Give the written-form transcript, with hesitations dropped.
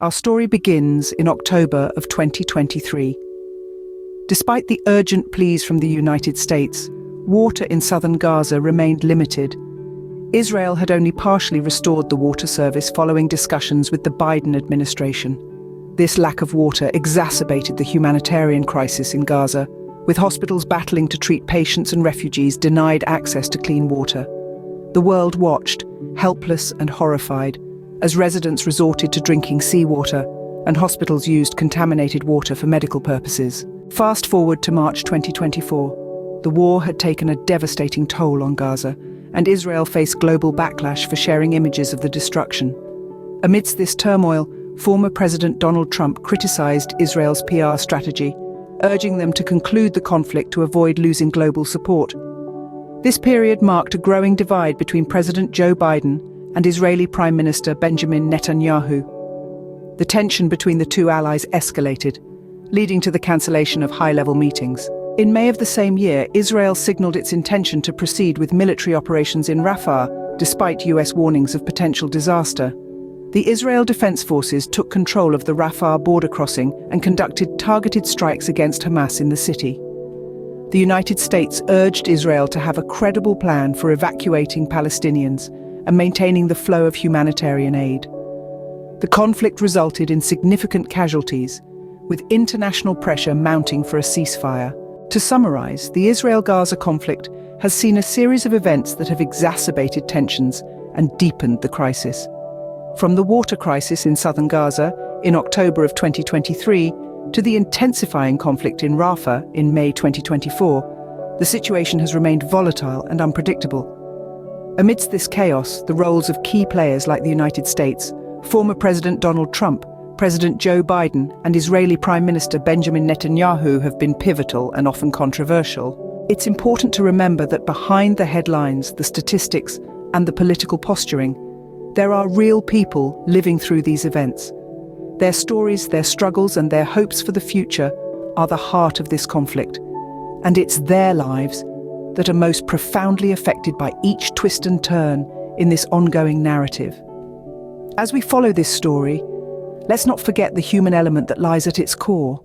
Our story begins in October of 2023. Despite the urgent pleas from the United States, water in southern Gaza remained limited. Israel had only partially restored the water service following discussions with the Biden administration. This lack of water exacerbated the humanitarian crisis in Gaza, with hospitals battling to treat patients and refugees denied access to clean water. The world watched, helpless and horrified, as residents resorted to drinking seawater and hospitals used contaminated water for medical purposes. Fast forward to March 2024. The war had taken a devastating toll on Gaza, and Israel faced global backlash for sharing images of the destruction. Amidst this turmoil, former President Donald Trump criticized Israel's PR strategy, urging them to conclude the conflict to avoid losing global support. This period marked a growing divide between President Joe Biden and Israeli Prime Minister Benjamin Netanyahu. The tension between the two allies escalated, leading to the cancellation of high-level meetings. In May of the same year, Israel signaled its intention to proceed with military operations in Rafah, despite US warnings of potential disaster. The Israel Defense Forces took control of the Rafah border crossing and conducted targeted strikes against Hamas in the city. The United States urged Israel to have a credible plan for evacuating Palestinians and maintaining the flow of humanitarian aid. The conflict resulted in significant casualties, with international pressure mounting for a ceasefire. To summarize, the Israel-Gaza conflict has seen a series of events that have exacerbated tensions and deepened the crisis. From the water crisis in southern Gaza in October of 2023 to the intensifying conflict in Rafah in May 2024, the situation has remained volatile and unpredictable. Amidst this chaos, the roles of key players like the United States, former President Donald Trump, President Joe Biden, and Israeli Prime Minister Benjamin Netanyahu have been pivotal and often controversial. It's important to remember that behind the headlines, the statistics, and the political posturing, there are real people living through these events. Their stories, their struggles, and their hopes for the future are the heart of this conflict. And it's their lives that are most profoundly affected by each twist and turn in this ongoing narrative. As we follow this story, let's not forget the human element that lies at its core.